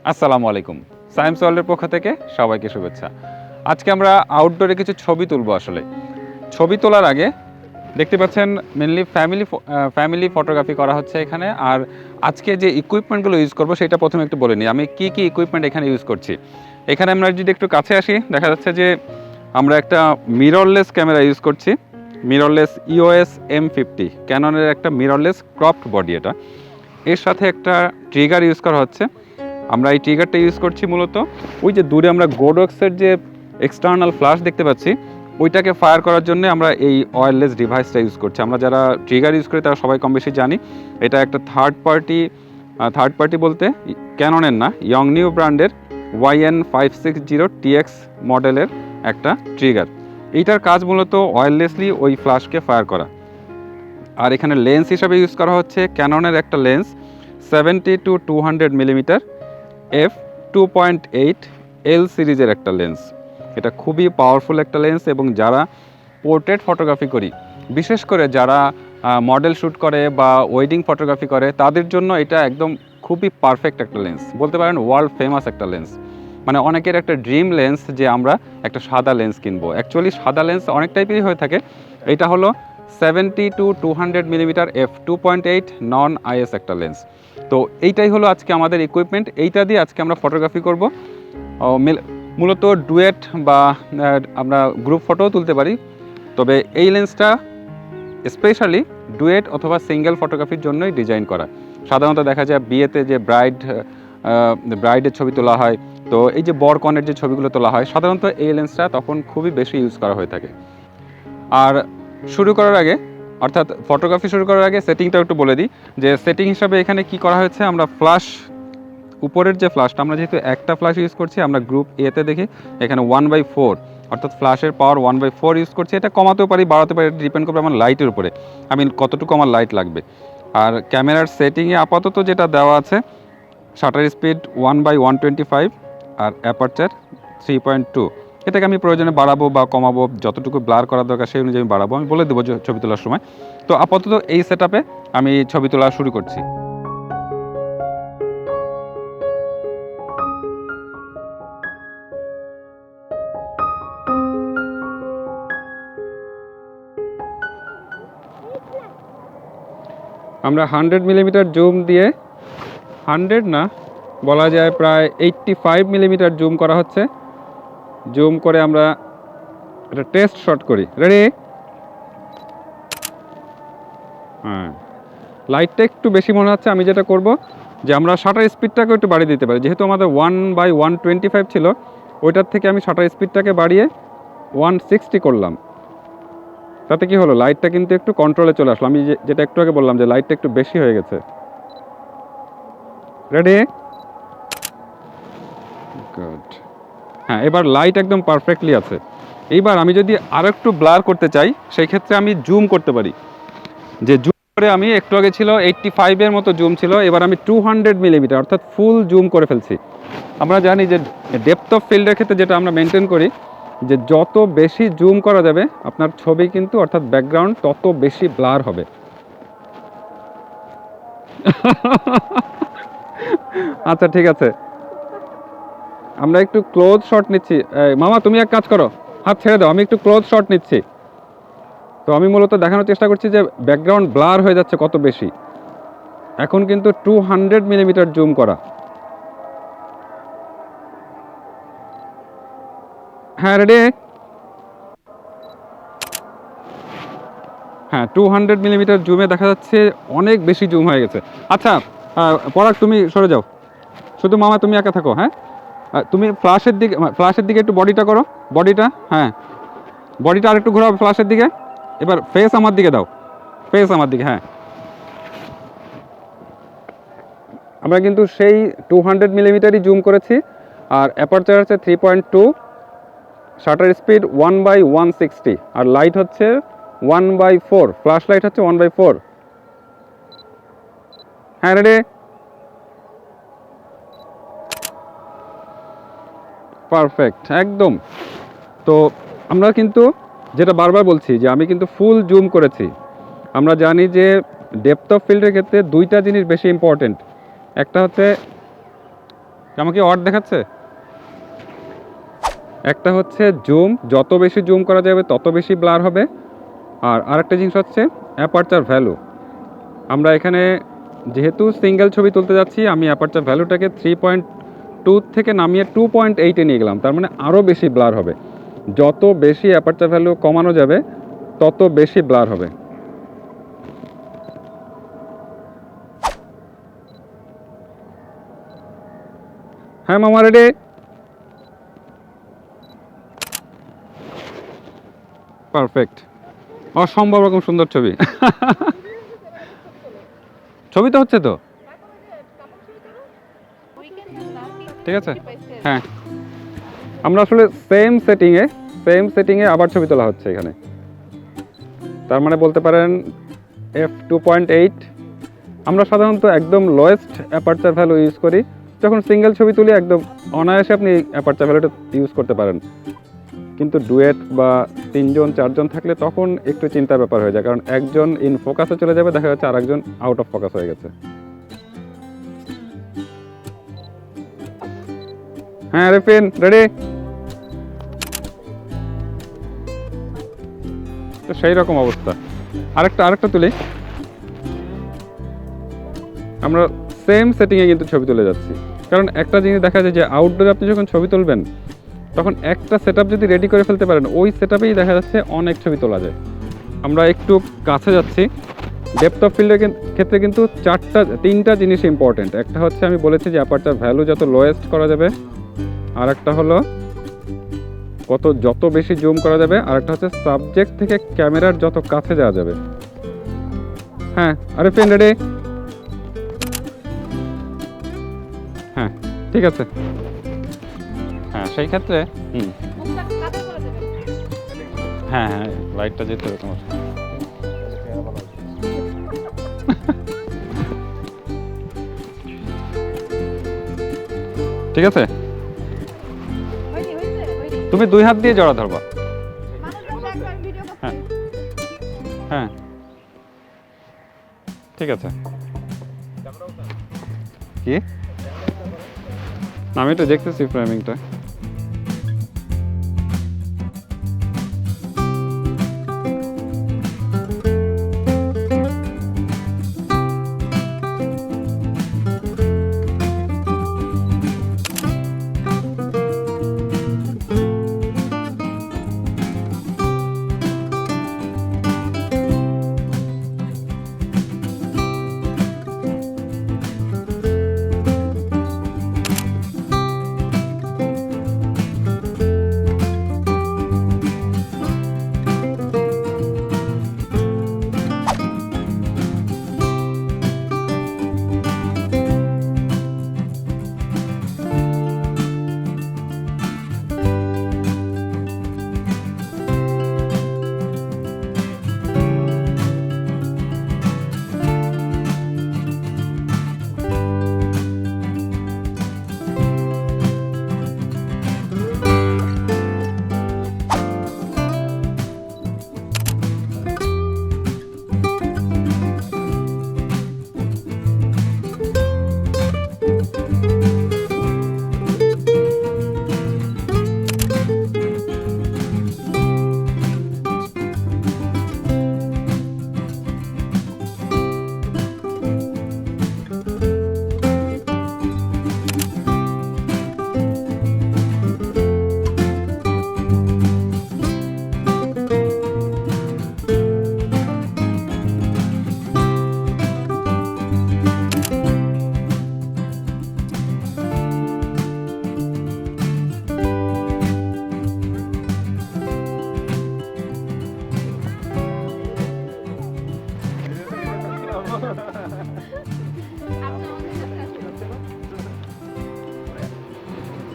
আসসালামু আলাইকুম। সায়েন্স ওয়ার্ল্ডের পক্ষ থেকে সবাইকে শুভেচ্ছা। আজকে আমরা আউটডোরে কিছু ছবি তুলবো আসলে। ছবি তোলার আগে দেখতে পাচ্ছেন মেনলি ফ্যামিলি ফটোগ্রাফি করা হচ্ছে এখানে। আর আজকে যে ইকুইপমেন্টগুলো ইউজ করব সেটা প্রথমে একটু বলে নিই। আমি কি ইকুইপমেন্ট এখানে ইউজ করছি। এখানে আমরা যদি একটু কাছে আসি দেখা যাচ্ছে যে আমরা একটা মিররলেস ক্যামেরা ইউজ করছি। মিররলেস EOS M50 ক্যাননের একটা মিররলেস ক্রপড বডি এটা। এর সাথে একটা ট্রিগার ইউজ করা হচ্ছে। আমরা এই ট্রিগারটা ইউজ করছি মূলত ওই যে দূরে আমরা গোডক্সের যে এক্সটার্নাল ফ্ল্যাশ দেখতে পাচ্ছি ওইটাকে ফায়ার করার জন্য আমরা এই ওয়্যারলেস ডিভাইসটা ইউজ করছি। আমরা যারা ট্রিগার ইউজ করি তারা সবাই কম বেশি জানি এটা একটা থার্ড পার্টি বলতে ক্যাননের না, ইয়ংনিউ ব্র্যান্ডের YN560TX মডেলের একটা ট্রিগার। এইটার কাজ মূলত ওয়্যারলেসলি ওই ফ্ল্যাশকে ফায়ার করা। আর এখানে লেন্স হিসাবে ইউজ করা হচ্ছে ক্যাননের একটা লেন্স 70-200 মিলিমিটার f2.8 L সিরিজের একটা লেন্স। এটা খুবই পাওয়ারফুল একটা লেন্স এবং যারা পোর্ট্রেট ফটোগ্রাফি করি, বিশেষ করে যারা মডেল শ্যুট করে বা ওয়েডিং ফটোগ্রাফি করে তাদের জন্য এটা একদম খুবই পারফেক্ট একটা লেন্স, বলতে পারেন ওয়ার্ল্ড ফেমাস একটা লেন্স। মানে অনেকের একটা ড্রিম লেন্স যে আমরা একটা সাদা লেন্স কিনবো। অ্যাকচুয়ালি সাদা লেন্স অনেক টাইপেরই হয়ে থাকে, এটা হলো 70-200 মিলিমিটার f2.8 নন IS একটা লেন্স। তো এইটাই হলো আজকে আমাদের ইকুইপমেন্ট, এইটা দিয়ে আজকে আমরা ফটোগ্রাফি করব। মূলত ডুয়েট বা আমরা গ্রুপ ফটোও তুলতে পারি, তবে এই লেন্সটা স্পেশালি ডুয়েট অথবা সিঙ্গেল ফটোগ্রাফির জন্যই ডিজাইন করা। সাধারণত দেখা যায় বিয়েতে যে ব্রাইডের ছবি তোলা হয়, তো এই যে বর কনের যে ছবিগুলো তোলা হয় সাধারণত এই লেন্সটা তখন খুবই বেশি ইউজ করা হয়ে থাকে। আর শুরু করার আগে অর্থাৎ ফটোগ্রাফি শুরু করার আগে সেটিংটা একটু বলে দিই যে সেটিং হিসাবে এখানে কি করা হয়েছে। আমরা ফ্ল্যাশ উপরের যে ফ্ল্যাশটা, আমরা যেহেতু একটা ফ্ল্যাশ ইউজ করছি, আমরা গ্রুপ এতে দেখি এখানে 1/4 অর্থাৎ ফ্ল্যাশের পাওয়ার 1/4 ইউজ করছি। এটা কমাতেও পারি বাড়াতে পারি, ডিপেন্ড করবে আমার লাইটের উপরে, আমি কতটুকু আমার লাইট লাগবে। আর ক্যামেরার সেটিংয়ে আপাতত যেটা দেওয়া আছে শাটার স্পিড 1/125 আর অ্যাপারচার 3.2। এটাকে আমি প্রয়োজনে বাড়াবো বা কমাবো, যতটুকু ব্লার করার দরকার সেই অনুযায়ী বাড়াবো, আমি বলে দেবো ছবি তোলার সময়। তো আপাতত এই সেটআপে আমি ছবি তোলা শুরু করছি। আমরা 100 মিলিমিটার জুম দিয়ে, 100 না বলা যায় প্রায় 85 মিলিমিটার জুম করা হচ্ছে। জুম করে আমরা একটা টেস্ট শট করি। রেডি? হ্যাঁ, লাইটটা একটু বেশি মনে হচ্ছে। আমি যেটা করব যে আমরা শাটার স্পিডটাকে একটু বাড়িয়ে দিতে পারি, যেহেতু আমাদের 1/125 ছিল, ওইটার থেকে আমি শাটার স্পিডটাকে বাড়িয়ে 160 করলাম। তাতে কি হলো, লাইটটা কিন্তু একটু কন্ট্রোলে চলে আসলো। আমি যেটা একটু আগে বললাম যে লাইটটা একটু বেশি হয়ে গেছে। রেডি? গুড। হ্যাঁ, এবার লাইট একদম পারফেক্টলি আছে। এইবার আমি যদি আরও একটু ব্লার করতে চাই সেই ক্ষেত্রে আমি জুম করতে পারি। যে জুম করে আমি একটু আগে ছিল 85-এর মতো জুম ছিল, এবার আমি 200 মিলিমিটার অর্থাৎ ফুল জুম করে ফেলছি। আমরা জানি যে ডেপথ অফ ফিল্ডের ক্ষেত্রে যেটা আমরা মেনটেন করি যে যত বেশি জুম করা যাবে আপনার ছবি কিন্তু অর্থাৎ ব্যাকগ্রাউন্ড তত বেশি ব্লার হবে। আচ্ছা ঠিক আছে, আমরা একটু ক্লোজ শট নিচ্ছি। মামা তুমি এক কাজ করো, হাত ছেড়ে দাও, আমি একটু ক্লোজ শট নিচ্ছি। তো আমি মূলত দেখানোর চেষ্টা করছি যে ব্যাকগ্রাউন্ড ব্লার হয়ে যাচ্ছে কত বেশি। এখন কিন্তু 200 মিলিমিটার জুম করা। হ্যাঁ রেডি? হ্যাঁ, 200 মিলিমিটার জুমে দেখা যাচ্ছে অনেক বেশি জুম হয়ে গেছে। আচ্ছা পরাগ তুমি সরে যাও, শুধু মামা তুমি একা থাকো। হ্যাঁ, তুমি ফ্ল্যাশের দিকে একটু বডিটা করো, বডিটা, হ্যাঁ বডিটা আর একটু ঘোরাও ফ্ল্যাশের দিকে। এবার ফেস আমার দিকে দাও, ফেস আমার দিকে। হ্যাঁ, আমরা কিন্তু সেই 200 মিলিমিটারই জুম করেছি। আর অ্যাপারচার হচ্ছে 3.2, শাটার স্পিড 1/160 আর লাইট হচ্ছে 1/4, ফ্ল্যাশ লাইট হচ্ছে 1/4। হ্যাঁ রেডি? পারফেক্ট একদম। তো আমরা কিন্তু যেটা বারবার বলছি যে আমি কিন্তু ফুল জুম করেছি। আমরা জানি যে ডেপথ অফ ফিল্ডের ক্ষেত্রে দুইটা জিনিস বেশি ইম্পর্টেন্ট, একটা হচ্ছে আমাকে অড দেখাচ্ছে। একটা হচ্ছে জুম, যত বেশি জুম করা যাবে তত বেশি ব্লার হবে। আর আরেকটা জিনিস হচ্ছে অ্যাপারচার ভ্যালু। আমরা এখানে যেহেতু সিঙ্গেল ছবি তুলতে যাচ্ছি, আমি অ্যাপারচার ভ্যালুটাকে 3.2 থেকে নামিয়ে 2.8-এ নিয়ে গেলাম। তার মানে আরও বেশি ব্লার হবে। যত বেশি অ্যাপারচার ভ্যালু কমানো যাবে তত বেশি ব্লার হবে। হ্যাঁ মামা, রেডি? পারফেক্ট, অসম্ভব রকম সুন্দর ছবি। ছবি তো হচ্ছে তো, ঠিক আছে। হ্যাঁ, আমরা আসলে সেম সেটিংয়ে আবার ছবি তোলা হচ্ছে এখানে। তার মানে বলতে পারেন f2.8। আমরা সাধারণত একদম লোয়েস্ট অ্যাপারচার ভ্যালু ইউজ করি। যখন সিঙ্গেল ছবি তুলি একদম অনায়াসে আপনি অ্যাপারচার ভ্যালুটা ইউজ করতে পারেন। কিন্তু ডুয়েট বা 3জন 4জন থাকলে তখন একটু চিন্তার ব্যাপার হয়ে যায়, কারণ একজন ইন ফোকাসে চলে যাবে, দেখা যাচ্ছে আরেকজন আউট অফ ফোকাস হয়ে গেছে। হ্যাঁ রেফিন, রেডি? তো সেই রকম অবস্থা। আরেকটা তুলি। আমরা সেম সেটিংয়ে কিন্তু ছবি তুলে যাচ্ছি, কারণ একটা জিনিস দেখা যায় যে আউটডোরে আপনি যখন ছবি তুলবেন তখন একটা সেটআপ যদি রেডি করে ফেলতে পারেন, ওই সেটআপেই দেখা যাচ্ছে অনেক ছবি তোলা যায়। আমরা একটু কাছে যাচ্ছি। ডেপথ অফ ফিল্ডের ক্ষেত্রে কিন্তু 3টা জিনিস ইম্পর্টেন্ট। একটা হচ্ছে আমি বলেছি যে অ্যাপারচার ভ্যালু যত লোয়েস্ট করা যাবে, আর একটা হলো যত বেশি জুম করা যাবে, আর একটা হচ্ছে সাবজেক্ট থেকে ক্যামেরার যত কাছে যাওয়া যাবে। হ্যাঁ, আরে ফ্রেন্ড রেডি? হ্যাঁ ঠিক আছে। হ্যাঁ সেই ক্ষেত্রে হ্যাঁ হ্যাঁ লাইটটা যেতে হবে তোমার। ঠিক আছে, তুমি 2 হাত দিয়ে জড়া ধরবা। হ্যাঁ হ্যাঁ ঠিক আছে। কি আমি তো দেখতেছি ফ্রেমিংটা।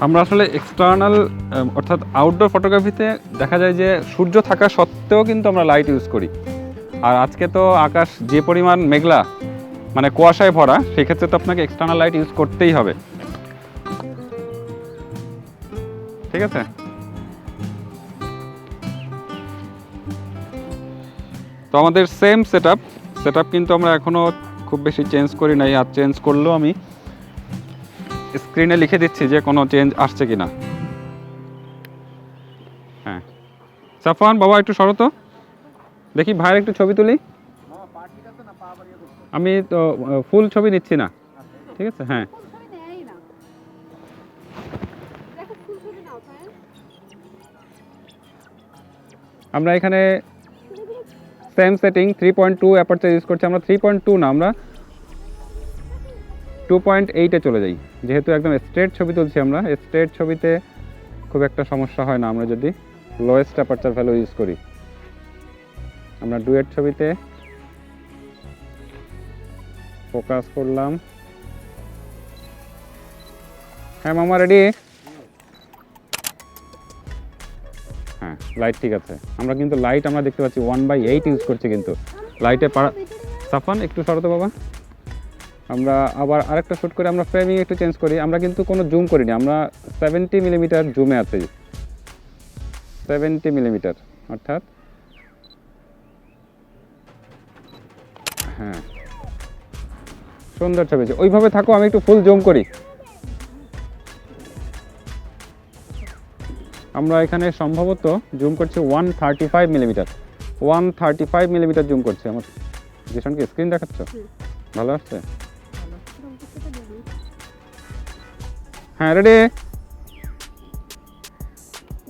আমরা আসলে এক্সটার্নাল অর্থাৎ আউটডোর ফটোগ্রাফিতে দেখা যায় যে সূর্য থাকা সত্ত্বেও কিন্তু আমরা লাইট ইউজ করি। আর আজকে তো আকাশ যে পরিমাণ মেঘলা, মানে কুয়াশায় ভরা, সেক্ষেত্রে তো আপনাকে এক্সটার্নাল লাইট ইউজ করতেই হবে। ঠিক আছে, তো আমাদের সেম সেটআপ কিন্তু আমরা এখনো খুব বেশি চেঞ্জ করি নাই। আর চেঞ্জ করলেও আমি স্ক্রিনে লিখে দিচ্ছি যে কোনো চেঞ্জ আসছে কিনা। হ্যাঁ সাফওয়ান বাবা একটু সরো তো, দেখি ভাইয়ের একটু ছবি তুলি। আমি তো ফুল ছবি নিচ্ছি না, ঠিক আছে। হ্যাঁ আমরা এখানে সেম সেটিং 3.2 অ্যাপারচার ইউজ করছি আমরা। 3.2 না, আমরা 2.8-এ চলে যাই, যেহেতু একদম স্ট্রেট ছবি তুলছি আমরা। স্ট্রেট ছবিতে খুব একটা সমস্যা হয় না আমরা যদি লোয়েস্ট অ্যাপারচার ভ্যালু ইউজ করি। আমরা ডুয়েট ছবিতে ফোকাস করলাম। হ্যাঁ মামা রেডি? হ্যাঁ লাইট ঠিক আছে। আমরা কিন্তু লাইট আমরা দেখতে পাচ্ছি 1/8 ইউজ করছি কিন্তু লাইটে সাফান একটু সরতো বাবা। আমরা আবার আরেকটা শ্যুট করে আমরা ফ্রেমিং একটু চেঞ্জ করি। আমরা কিন্তু কোনো জুম করিনি, আমরা 70 মিলিমিটার জুমে আছি। 70 মিলিমিটার অর্থাৎ হ্যাঁ সুন্দর ছবি। ওইভাবে থাকো, আমি একটু ফুল জুম করি। আমরা এখানে সম্ভবত জুম করছি 135 মিলিমিটার। 135 মিলিমিটার জুম করছি। আমার জিশনকে স্ক্রিন দেখাচ্ছ? ভালো আসছে? হ্যাঁ রেডি?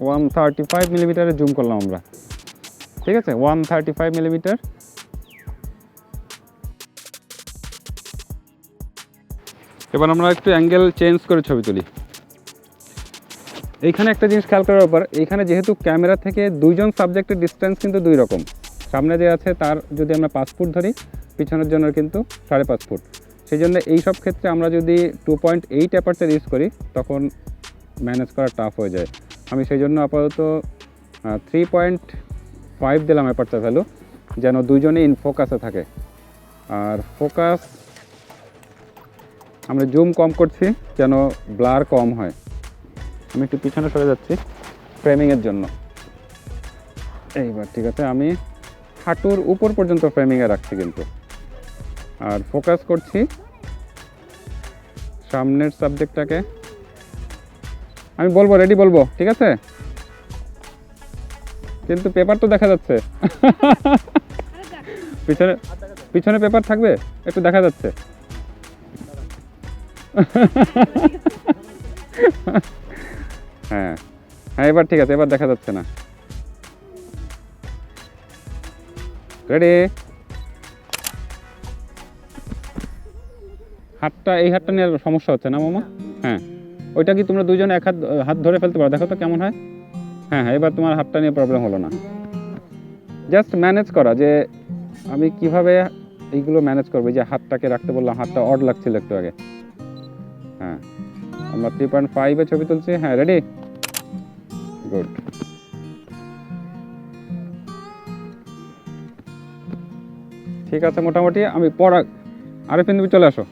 135 মিলিমিটারে জুম করলাম আমরা, ঠিক আছে। 135 মিলিমিটার। এবার আমরা একটু অ্যাঙ্গেল চেঞ্জ করে ছবি তুলি। এইখানে একটা জিনিস খেয়াল করার ব্যাপার, এইখানে যেহেতু ক্যামেরা থেকে দুইজন সাবজেক্টের ডিস্টেন্স কিন্তু দুই রকম। সামনে যে আছে তার যদি আমরা 5 ফুট ধরি, পিছনের জন্য কিন্তু 5.5 ফুট। সেই জন্য এইসব ক্ষেত্রে আমরা যদি 2.8 অ্যাপারচার ইউজ করি তখন ম্যানেজ করা টাফ হয়ে যায়। আমি সেই জন্য আপাতত 3.5 দিলাম অ্যাপারচার ভ্যালু, যেন দুইজনে ইন ফোকাসে থাকে। আর ফোকাস আমরা জুম কম করছি যেন ব্লার কম হয়। আমি একটু পিছনে সরে যাচ্ছি ফ্রেমিংয়ের জন্য। এইবার ঠিক আছে, আমি হাঁটুর উপর পর্যন্ত ফ্রেমিংয়ে রাখছি কিন্তু। আর ফোকাস করছি সামনের সাবজেক্টটাকে। আমি বলবো রেডি বলবো, ঠিক আছে? কিন্তু পেপার তো দেখা যাচ্ছে। পিছনে পিছনে পেপার থাকবে, একটু দেখা যাচ্ছে। হ্যাঁ হ্যাঁ এবার ঠিক আছে, এবার দেখা যাচ্ছে না। রেডি? হাতটা, এই হাতটা নিয়ে সমস্যা হচ্ছে না মামা? হ্যাঁ ওইটা কি তোমরা দুইজনে এক হাত ধরে ফেলতে পারো? দেখো তো কেমন হয়। হ্যাঁ হ্যাঁ এবার তোমার হাতটা নিয়ে প্রবলেম হলো না। জাস্ট ম্যানেজ করা যে আমি কিভাবে এইগুলো ম্যানেজ করবো। যে হাতটাকে রাখতে বললাম, হাতটা অড লাগছিল একটু আগে। হ্যাঁ আমরা 3.5-এ ছবি তুলছি। হ্যাঁ রেডি? গুড। ঠিক আছে মোটামুটি। আমি পড়া আরেফিন তুমি চলে আসো।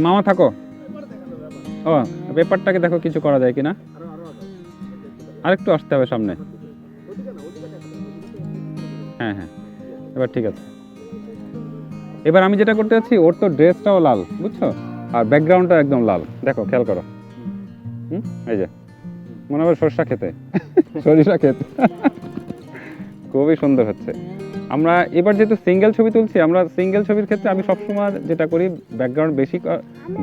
মামা থাকো। ও পেপারটাকে দেখো কিছু করা যায় কিনা। আরেকটু আসতে হবে সামনে। হ্যাঁ হ্যাঁ এবার ঠিক আছে। এবার আমি যেটা করতে যাচ্ছি, ওর তো ড্রেসটাও লাল বুঝছো, আর ব্যাকগ্রাউন্ডটা একদম লাল। দেখো খেয়াল করো। এই যে মনে হবে সরষা খেতে, সরিষা খেতে। খুবই সুন্দর হচ্ছে। আমরা এবার যেহেতু সিঙ্গেল ছবি তুলছি, আমরা সিঙ্গেল ছবির ক্ষেত্রে আমি সবসময় যেটা করি, ব্যাকগ্রাউন্ড বেশি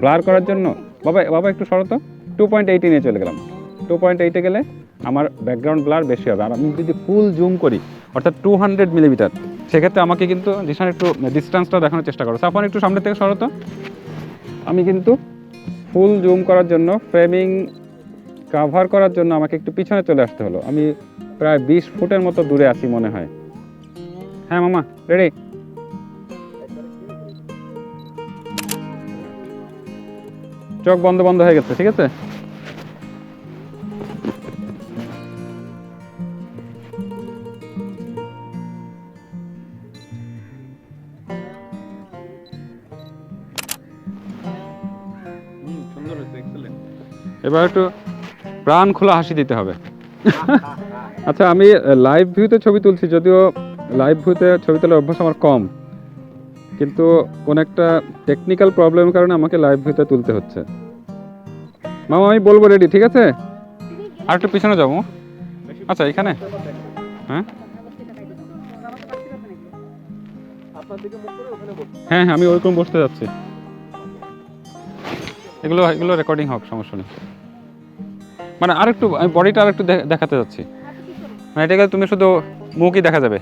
ব্লার করার জন্য, বাবা বাবা একটু সরতো, 2.8 নিয়ে চলে গেলাম। 2.8-এ গেলে আমার ব্যাকগ্রাউন্ড ব্লার বেশি হবে। আর আমি যদি ফুল জুম করি অর্থাৎ 200 মিলিমিটার, সেক্ষেত্রে আমাকে কিন্তু জিসান একটু ডিস্টেন্সটা দেখানোর চেষ্টা করো। সাফান একটু সামনে থেকে সরতো। আমি কিন্তু ফুল জুম করার জন্য, ফ্রেমিং কাভার করার জন্য আমাকে একটু পিছনে চলে আসতে হলো। আমি প্রায় 20 ফুটের মতো দূরে আছি মনে হয়। হ্যাঁ মামা রেডি? চোখ বন্ধ বন্ধ হয়ে গেছে, ঠিক আছে। এবার একটু প্রাণ খোলা হাসি দিতে হবে। আচ্ছা আমি লাইভ ভিউতে ছবি তুলছি, যদিও লাইভ ভিউতে ছবি তোলার অভ্যাস আমার কম, কিন্তু কোন একটা টেকনিক্যাল প্রবলেমের কারণে আমাকে লাইভ ভিউতে তুলতে হচ্ছে। মামা আমি বলবো রেডি, ঠিক আছে? আর একটু পিছনে যাবো। আচ্ছা এখানে, হ্যাঁ হ্যাঁ হ্যাঁ আমি ওইরকম বসতে যাচ্ছি। এগুলো এগুলো রেকর্ডিং হোক, সমস্যা নেই। মানে আরেকটু আমি বডিটা আরেকটু দেখাতে যাচ্ছি। মানে এটাকে তুমি শুধু মুখই দেখা যাবে।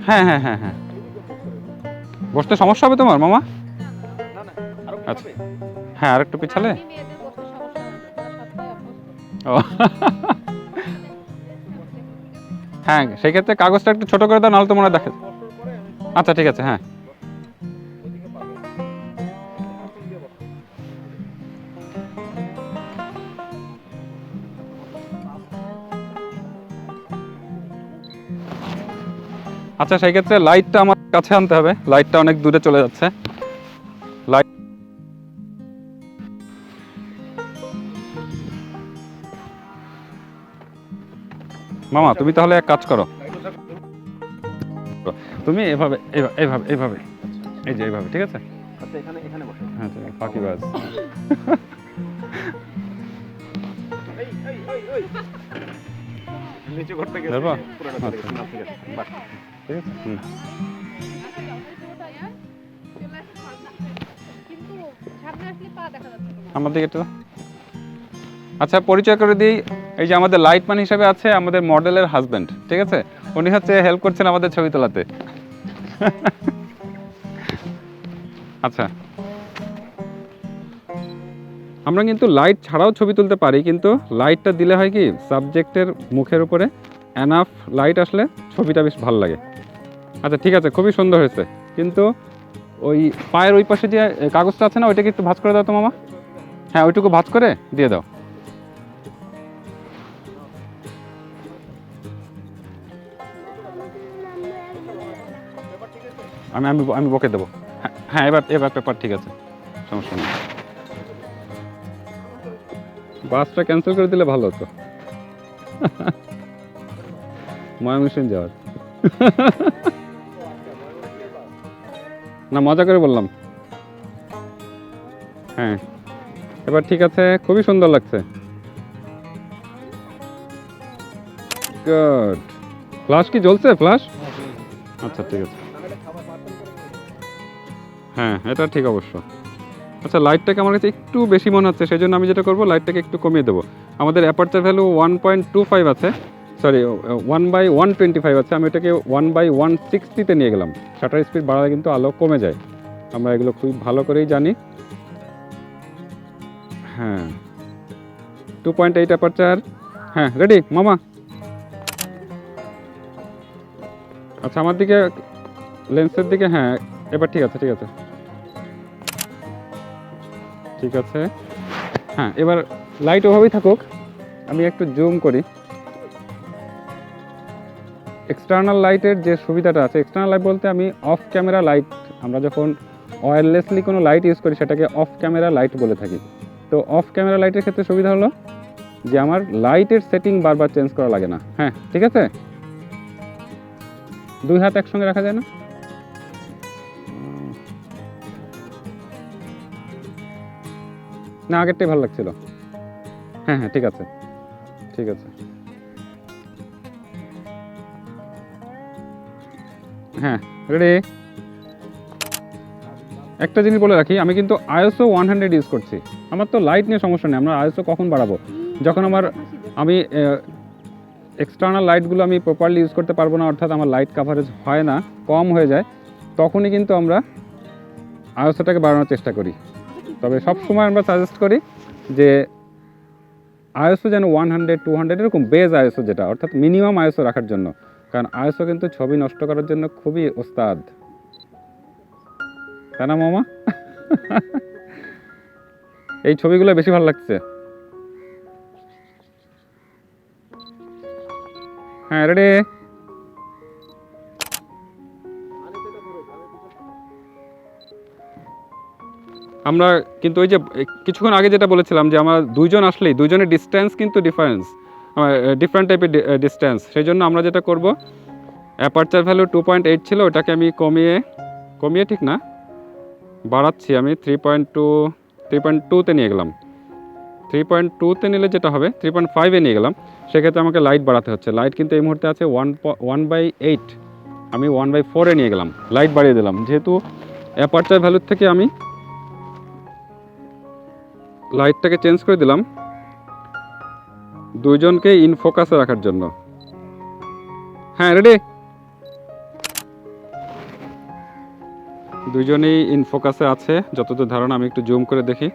হ্যাঁ হ্যাঁ হ্যাঁ হ্যাঁ, বসতে সমস্যা হবে তোমার মামা? আচ্ছা হ্যাঁ আরেকটু পিছালে। ও হ্যাঁ সেক্ষেত্রে কাগজটা একটু ছোট করে দাও, নাহলে তো মনে হয় দেখে। আচ্ছা ঠিক আছে, হ্যাঁ আচ্ছা সেই ক্ষেত্রে লাইটটা আমার কাছে আনতে হবে, লাইটটা অনেক দূরে চলে যাচ্ছে। লাইট মামা তুমি তাহলে এক কাজ করো, তুমি এভাবে এভাবে এভাবে, এই যে এইভাবে, ঠিক আছে? আচ্ছা এখানে এখানে বসে। হ্যাঁ ফাঁকিবাজ। নিচে করতে গেছে ধরবা? পুরোটা চলে গেছে। না, ঠিক আছে বাস। ঠিক আছে হুম। আমার দিকে একটু। আচ্ছা পরিচয় করে দিই, এই যে আমাদের লাইটম্যান হিসেবে আছে আমাদের মডেলের হাজবেন্ড, ঠিক আছে? উনি হচ্ছে হেল্প করছেন আমাদের ছবি তোলাতে। আচ্ছা আমরা কিন্তু লাইট ছাড়াও ছবি তুলতে পারি, কিন্তু লাইটটা দিলে হয় কি সাবজেক্টের মুখের উপরে এনাফ লাইট আসলে ছবিটা বেশ ভালো লাগে। আচ্ছা ঠিক আছে, খুবই সুন্দর হয়েছে, কিন্তু ওই পায়ের ওই পাশে যে কাগজটা আছে না, ওইটাকে একটু ভাঁজ করে দাও তো মামা। হ্যাঁ ওইটুকু ভাঁজ করে দিয়ে দাও। আমি আমি আমি বকে দেবো। হ্যাঁ হ্যাঁ এবার এবার পেপার ঠিক আছে, সমস্যা নেই। বাসটা ক্যান্সেল করে দিলে ভালো হতো, ময়মনসিংহ যাওয়ার। না মজা করে বললাম। হ্যাঁ এবার ঠিক আছে, খুবই সুন্দর লাগছে। গুড। ফ্ল্যাশ কি জ্বলছে? ফ্ল্যাশ আচ্ছা ঠিক আছে, হ্যাঁ এটা ঠিক অবশ্য। আচ্ছা লাইটটাকে আমার কাছে একটু বেশি মনে হচ্ছে, সেই জন্য আমি যেটা করবো লাইটটাকে একটু কমিয়ে দেবো। আমাদের অ্যাপারচার ভ্যালু 1.25 আছে, সরি 1/125 আছে, আমি এটাকে 1/160-তে নিয়ে গেলাম। শাটার স্পিড বাড়ালে কিন্তু আলো কমে যায়, আমরা এগুলো খুব ভালো করেই জানি। হ্যাঁ 2.8 অ্যাপারচার, হ্যাঁ রেডি মামা। আচ্ছা আমার দিকে লেন্সের দিকে, হ্যাঁ এবার ঠিক আছে ঠিক আছে ঠিক আছে। হ্যাঁ এবার লাইট ওভাবেই থাকুক, আমি একটু জুম করি। এক্সটার্নাল লাইটের যে সুবিধাটা আছে, এক্সটার্নাল লাইট বলতে আমি অফ ক্যামেরা লাইট, আমরা যখন ওয়্যারলেসলি কোনো লাইট ইউজ করি সেটাকে অফ ক্যামেরা লাইট বলে থাকি। তো অফ ক্যামেরা লাইটের ক্ষেত্রে সুবিধা হলো যে আমার লাইটের সেটিং বারবার চেঞ্জ করা লাগে না। হ্যাঁ ঠিক আছে, দুই হাত একসঙ্গে রাখা যায় না? না আগেরটাই ভালো লাগছিল। হ্যাঁ হ্যাঁ ঠিক আছে ঠিক আছে। হ্যাঁ রেডি। একটা জিনিস বলে রাখি, আমি কিন্তু আইএসও 100 ইউজ করছি। আমার তো লাইট নিয়ে সমস্যা নেই, আমরা আইএসও কখন বাড়াবো? যখন আমি এক্সটার্নাল লাইটগুলো আমি প্রপারলি ইউজ করতে পারবো না, অর্থাৎ আমার লাইট কাভারেজ হয় না, কম হয়ে যায়, তখনই কিন্তু আমরা আইএসওটাকে বাড়ানোর চেষ্টা করি। তবে সব সময় আমরা সাজেস্ট করি যে আইএসও যেন 100-200 এরকম বেজ আইএসও, যেটা অর্থাৎ মিনিমাম আইএসও রাখার জন্য, কারণ আইএসও কিন্তু ছবি নষ্ট করার জন্য খুবই ওস্তাদ, তাই না মামা? এই ছবিগুলো বেশি ভালো লাগছে। হ্যাঁ রেডি। আমরা কিন্তু ওই যে কিছুক্ষণ আগে যেটা বলেছিলাম যে আমরা দুইজন আসলেই দুইজনের ডিস্টেন্স কিন্তু ডিফারেন্ট টাইপের ডিস্টেন্স, সেই জন্য আমরা যেটা করব, অ্যাপারচার ভ্যালু 2.8 ছিল, ওটাকে আমি কমিয়ে ঠিক না বাড়াচ্ছি, আমি 3.2-তে নিয়ে গেলাম। 3.2-তে নিলে যেটা হবে 3.5-এ নিয়ে গেলাম, সেক্ষেত্রে আমাকে লাইট বাড়াতে হচ্ছে। লাইট কিন্তু এই মুহূর্তে আছে 1/8, আমি 1/4-এ নিয়ে গেলাম, লাইট বাড়িয়ে দিলাম। যেহেতু অ্যাপারচার ভ্যালুর থেকে আমি লাইটটাকে চেঞ্জ করে দিলাম দুইজনকে ইন ফোকাসে রাখার জন্য। হ্যাঁ, রেডি? দুইজনেই ইন ফোকাসে আছে যতদূর ধারণা। আমি একটু জুম করে দেখি,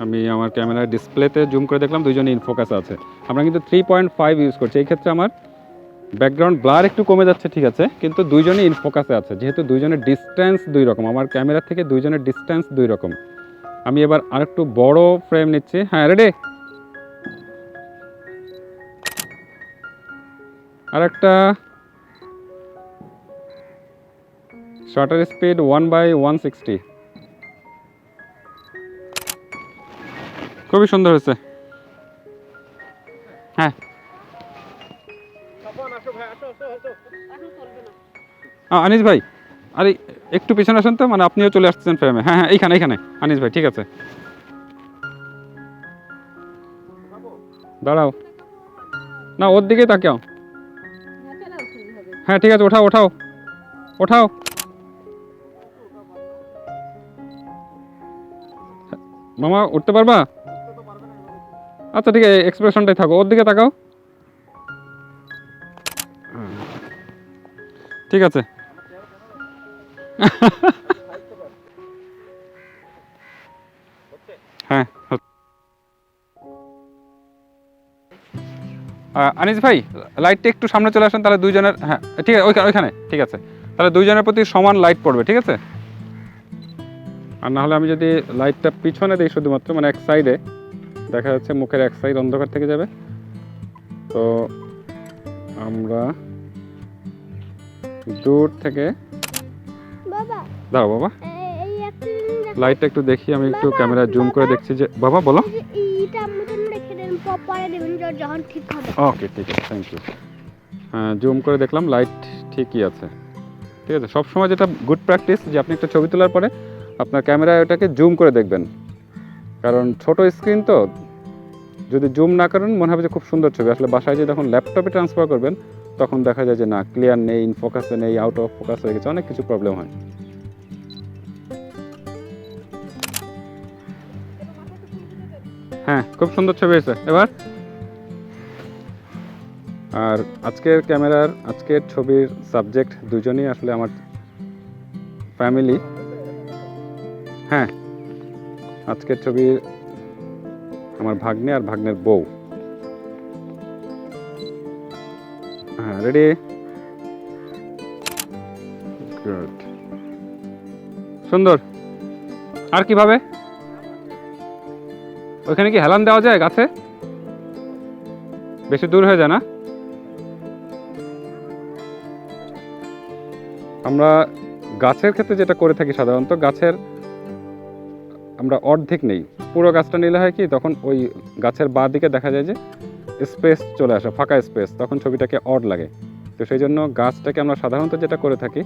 আমি আমার ক্যামেরার ডিসপ্লেতে জুম করে দেখলাম দুইজনে ইন ফোকাসে আছে। আমরা কিন্তু 3.5 ইউজ করছি, এই ক্ষেত্রে আমার ব্যাকগ্রাউন্ড ব্লার একটু কমে যাচ্ছে, ঠিক আছে, কিন্তু দুইজনেই ইন ফোকাসে আছে। যেহেতু দুইজনের ডিস্ট্যান্স দুই রকম, আমার ক্যামেরা থেকে দুইজনের ডিস্ট্যান্স দুই রকম। আমি এবার আরেকটু বড় ফ্রেম নিচ্ছি। হ্যাঁ, রেডি? আরেকটা শাটার স্পিড 1/160, খুবই সুন্দর হয়েছে। হ্যাঁ, আনিস ভাই, আরে একটু পিছনে আসেন তো, মানে আপনিও চলে আসছেন ফ্রেমে। হ্যাঁ হ্যাঁ, এইখানে এইখানে আনিস ভাই, ঠিক আছে, দাঁড়াও না, ওর দিকেই তাকাও। হ্যাঁ ঠিক আছে, ওঠাও ওঠাও ওঠাও। মামা উঠতে পারবা? আচ্ছা ঠিক আছে, এক্সপ্রেশনটাই থাকো, ওর দিকে তাকাও। ঠিক আছে। হ্যাঁ, আনিস ভাই, লাইটটা একটু সামনে চলে আসেন, তাহলে দুইজনের, হ্যাঁ ঠিক আছে, ওইখানে ঠিক আছে, তাহলে দুইজনের প্রতি সমান লাইট পড়বে, ঠিক আছে। আর না হলে আমি যদি লাইটটা পিছনে দিই শুধুমাত্র, মানে এক সাইডে, দেখা যাচ্ছে মুখের এক সাইড অন্ধকার থেকে যাবে। তো আমরা দূর থেকে, দাও বাবা, লাইটটা একটু দেখি, আমি একটু ক্যামেরা জুম করে দেখছি যে, বাবা বলো। ওকে ঠিক আছে, থ্যাংক ইউ। হ্যাঁ, জুম করে দেখলাম লাইট ঠিকই আছে, ঠিক আছে। সবসময় যেটা গুড প্র্যাকটিস, যে আপনি একটা ছবি তোলার পরে আপনার ক্যামেরায় ওটাকে জুম করে দেখবেন, কারণ ছোট স্ক্রিন তো, যদি জুম না করেন মনে হবে যে খুব সুন্দর ছবি, আসলে বাসায় যে যখন ল্যাপটপে ট্রান্সফার করবেন তখন দেখা যায় যে না, ক্লিয়ার নেই, ইন ফোকাসে নেই, আউট অফ ফোকাস হয়ে গেছে, অনেক কিছু প্রবলেম হয়। হ্যাঁ, খুব সুন্দর ছবি হয়েছে এবার। আর আজকের ছবির সাবজেক্ট দুজনেই আসলে আমার ফ্যামিলি। হ্যাঁ, আজকের ছবির আমার ভাগ্নে আর ভাগ্নের বউ। হ্যাঁ, রেডি? গুড, সুন্দর। আর কিভাবে ওইখানে কি হেলান দেওয়া যায় গাছে? বেশি দূর হয়ে যায় না? আমরা গাছের ক্ষেত্রে যেটা করে থাকি সাধারণত, গাছের আমরা অর্ধেক নেই, পুরো গাছটা নিলে হয় কি, তখন ওই গাছের বাঁ দিকে দেখা যায় যে স্পেস চলে আসে, ফাঁকা স্পেস, তখন ছবিটাকে অড লাগে। তো সেই জন্য গাছটাকে আমরা সাধারণত যেটা করে থাকি,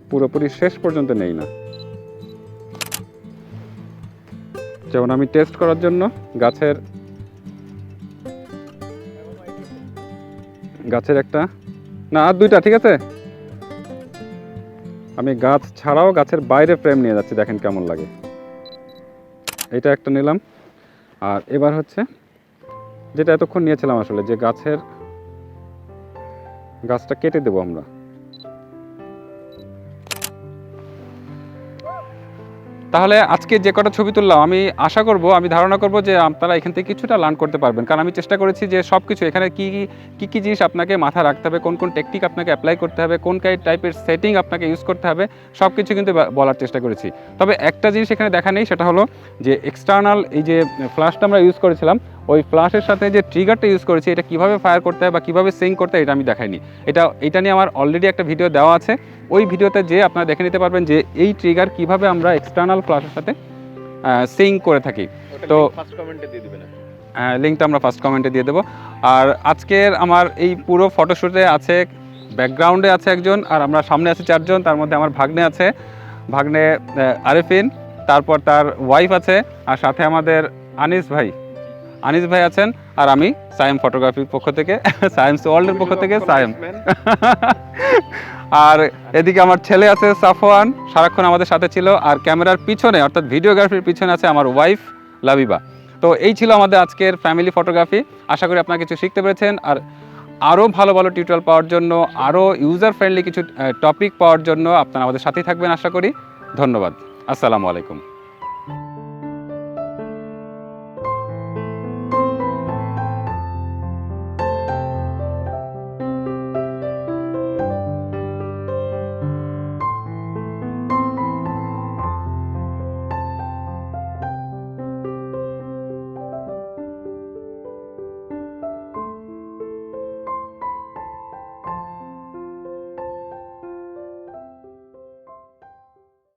পুরোপুরি শেষ পর্যন্ত নেই না। যেমন আমি টেস্ট করার জন্য গাছের একটা, না আর দুইটা, ঠিক আছে, আমি গাছ ছাড়াও গাছের বাইরে ফ্রেম নিয়ে যাচ্ছি, দেখেন কেমন লাগে। এটা একটা নিলাম। আর এবার হচ্ছে যেটা এতক্ষণ নিয়েছিলাম আসলে, যে গাছটা কেটে দেবো আমরা। তাহলে আজকে যে কটা ছবি তুললাম, আমি আশা করব, আমি ধারণা করব যে আপনারা এখান থেকে কিছুটা লার্ন করতে পারবেন, কারণ আমি চেষ্টা করেছি যে সব কিছু এখানে কী জিনিস আপনাকে মাথায় রাখতে হবে, কোন কোন টেকনিক আপনাকে অ্যাপ্লাই করতে হবে, কোন টাইপের সেটিং আপনাকে ইউজ করতে হবে, সব কিছু কিন্তু বলার চেষ্টা করেছি। তবে একটা জিনিস এখানে দেখা নেই, সেটা হলো যে এক্সটার্নাল এই যে ফ্ল্যাশটা আমরা ইউজ করেছিলাম, ওই ফ্ল্যাশের সাথে যে ট্রিগারটা ইউজ করেছি, এটা কীভাবে ফায়ার করতে হয় বা কীভাবে সিঙ্ক করতে হয়, এটা আমি দেখাইনি। এটা নিয়ে আমার অলরেডি একটা ভিডিও দেওয়া আছে, ওই ভিডিওতে যে আপনারা দেখে নিতে পারবেন যে এই ট্রিগার কিভাবে আমরা এক্সটার্নাল ফ্ল্যাশের সাথে সিঙ্ক করে থাকি। তো ফার্স্ট কমেন্টে দিয়ে দিবেন, লিঙ্কটা আমরা ফার্স্ট কমেন্টে দিয়ে দেবো। আর আজকের আমার এই পুরো ফটোশ্যুটে আছে, ব্যাকগ্রাউন্ডে আছে একজন, আর আমরা সামনে আছি চারজন, তার মধ্যে আমার ভাগ্নে আছে, ভাগ্নে আরেফিন, তারপর তার ওয়াইফ আছে, আর সাথে আমাদের আনিস ভাই আছেন, আর আমি সায়েম ফটোগ্রাফির পক্ষ থেকে সায়েমস ওয়ার্ল্ডের পক্ষ থেকে সায়েম। আর এদিকে আমার ছেলে আছে সাফওয়ান, সারাক্ষণ আমাদের সাথে ছিল। আর ক্যামেরার পিছনে অর্থাৎ ভিডিওগ্রাফির পিছনে আছে আমার ওয়াইফ লাবিবা। তো এই ছিল আমাদের আজকের ফ্যামিলি ফটোগ্রাফি। আশা করি আপনারা কিছু শিখতে পেরেছেন। আর আরও ভালো ভালো টিউটোরিয়াল পাওয়ার জন্য, আরও ইউজার ফ্রেন্ডলি কিছু টপিক পাওয়ার জন্য আপনারা আমাদের সাথেই থাকবেন আশা করি। ধন্যবাদ। আসসালামু আলাইকুম।